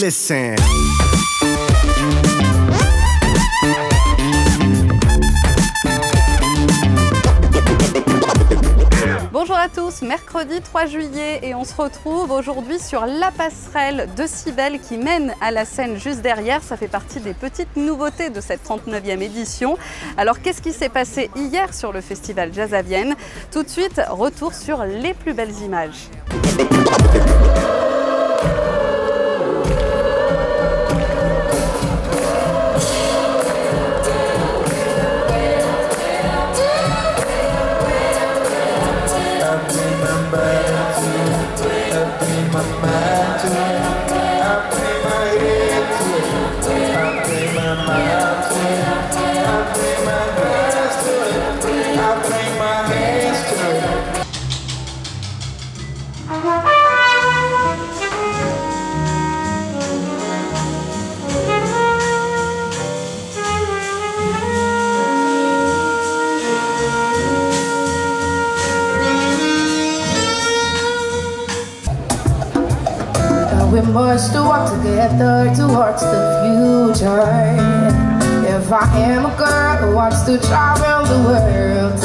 Listen. Bonjour à tous, mercredi 3 juillet et on se retrouve aujourd'hui sur la passerelle de Cybèle qui mène à la scène juste derrière. Ça fait partie des petites nouveautés de cette 39e édition. Alors qu'est-ce qui s'est passé hier sur le festival Jazz à Vienne? Tout de suite, retour sur les plus belles images. We must walk together towards the future. If I am a girl who wants to travel the world.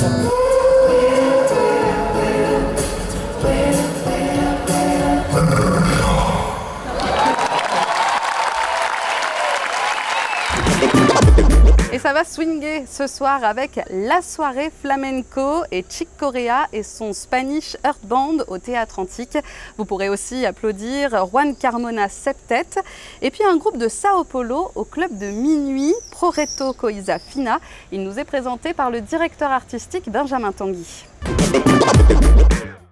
Et ça va swinguer ce soir avec la soirée flamenco et Chick Corea et son Spanish Earth Band au Théâtre Antique. Vous pourrez aussi applaudir Juan Carmona Septet et puis un groupe de Sao Paulo au club de minuit, Proreto Coisa Fina. Il nous est présenté par le directeur artistique Benjamin Tanguy.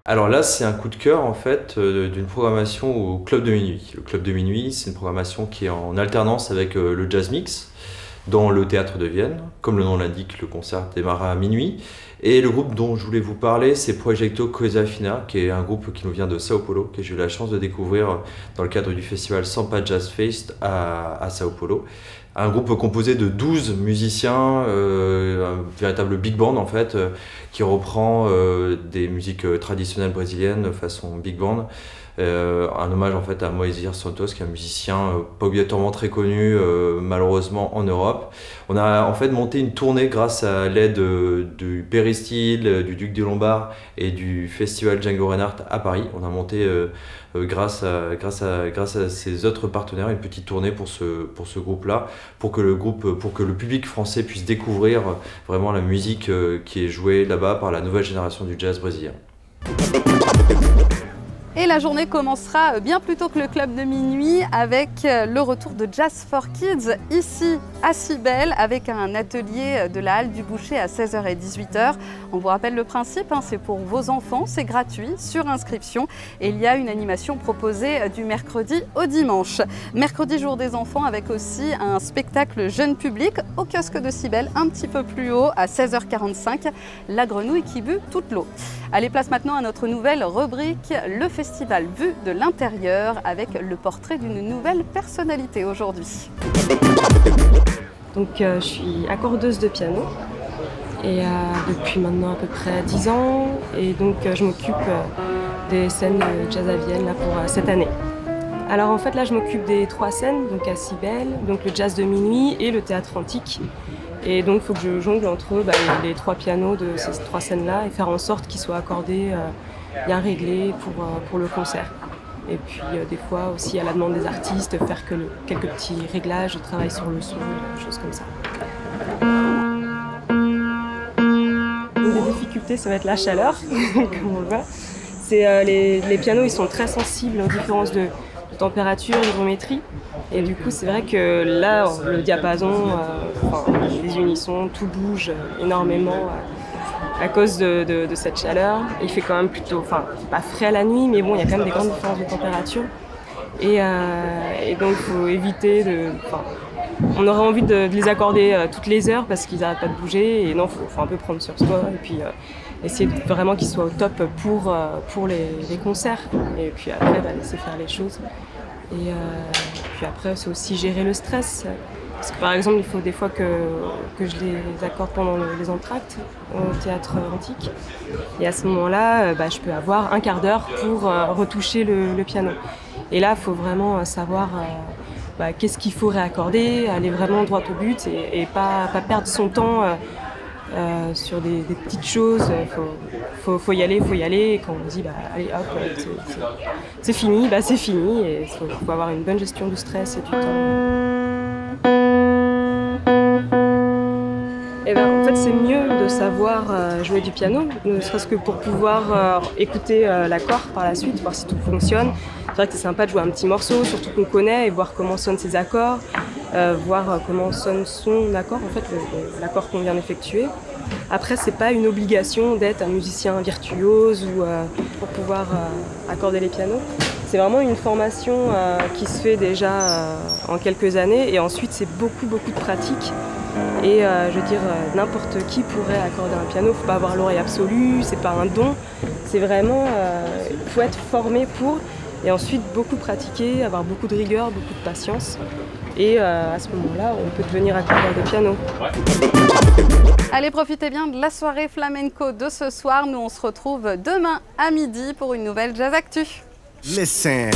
Alors là, c'est un coup de cœur en fait d'une programmation au Club de Minuit. Le Club de Minuit, c'est une programmation qui est en alternance avec le Jazz Mix dans le Théâtre de Vienne. Comme le nom l'indique, le concert démarre à minuit. Et le groupe dont je voulais vous parler, c'est Proreto Coisa Fina, qui est un groupe qui nous vient de Sao Paulo, que j'ai eu la chance de découvrir dans le cadre du festival Sampa Jazz Fest à Sao Paulo. Un groupe composé de 12 musiciens, un véritable big band en fait, qui reprend des musiques traditionnelles brésiliennes façon big band. Un hommage en fait à Moisés Santos, qui est un musicien pas obligatoirement très connu malheureusement en Europe. On a en fait monté une tournée grâce à l'aide du Péristyle, du Duc des Lombards et du festival Django Reinhardt à Paris. On a monté grâce à ces autres partenaires une petite tournée pour ce groupe-là, pour que le public français puisse découvrir vraiment la musique qui est jouée là-bas par la nouvelle génération du jazz brésilien. Et la journée commencera bien plus tôt que le club de minuit avec le retour de Jazz for Kids ici à Cybèle avec un atelier de la Halle du Boucher à 16h et 18h. On vous rappelle le principe, c'est pour vos enfants, c'est gratuit, sur inscription et il y a une animation proposée du mercredi au dimanche. Mercredi, jour des enfants, avec aussi un spectacle jeune public au kiosque de Cybèle, un petit peu plus haut à 16h45, la grenouille qui bu toute l'eau. Allez, place maintenant à notre nouvelle rubrique, le festival vu de l'intérieur, avec le portrait d'une nouvelle personnalité aujourd'hui. Donc je suis accordeuse de piano et depuis maintenant à peu près 10 ans et donc je m'occupe des scènes Jazz à Vienne là, pour cette année. Alors en fait là je m'occupe des 3 scènes, donc à Cybèle, donc le Jazz de minuit et le Théâtre Antique. Et donc il faut que je jongle entre les 3 pianos de ces 3 scènes-là et faire en sorte qu'ils soient accordés, bien réglés pour le concert. Et puis des fois aussi à la demande des artistes, faire quelques petits réglages, travail sur le son, des choses comme ça. Une des difficultés, ça va être la chaleur, comme on le voit. Les pianos ils sont très sensibles aux différences de température, d'hygrométrie. Et du coup, c'est vrai que là, le diapason, les unissons, tout bouge énormément à cause de cette chaleur. Il fait quand même plutôt, pas frais la nuit, mais bon, il y a quand même des grandes différences de température. Et donc, il faut éviter on aurait envie de les accorder toutes les heures parce qu'ils n'arrêtent pas de bouger. Et non, il faut un peu prendre sur soi et puis essayer vraiment qu'ils soient au top pour les concerts. Et puis après, laisser faire les choses. Et puis après, c'est aussi gérer le stress. Parce que par exemple, il faut des fois que je les accorde pendant les entr'actes au Théâtre Antique. Et à ce moment-là, je peux avoir un quart d'heure pour retoucher le piano. Et là, il faut vraiment savoir qu'est-ce qu'il faut réaccorder, aller vraiment droit au but et pas perdre son temps sur des petites choses. Faut y aller. Et quand on dit allez hop, c'est fini, c'est fini. Et faut avoir une bonne gestion du stress et du temps. En fait, c'est mieux de savoir jouer du piano, ne serait-ce que pour pouvoir écouter l'accord par la suite, voir si tout fonctionne. C'est vrai que c'est sympa de jouer un petit morceau, surtout qu'on connaît, et voir comment sonnent ses accords, voir comment sonne son accord, en fait, l'accord qu'on vient d'effectuer. Après, c'est pas une obligation d'être un musicien virtuose ou pour pouvoir accorder les pianos. C'est vraiment une formation qui se fait déjà en quelques années, et ensuite c'est beaucoup de pratique. Et je veux dire, n'importe qui pourrait accorder un piano, il ne faut pas avoir l'oreille absolue, c'est pas un don, c'est vraiment, il faut être formé pour, et ensuite beaucoup pratiquer, avoir beaucoup de rigueur, beaucoup de patience, et à ce moment-là, on peut devenir accordeur de piano. Allez, profitez bien de la soirée flamenco de ce soir, nous on se retrouve demain à midi pour une nouvelle Jazz Actu. Listen.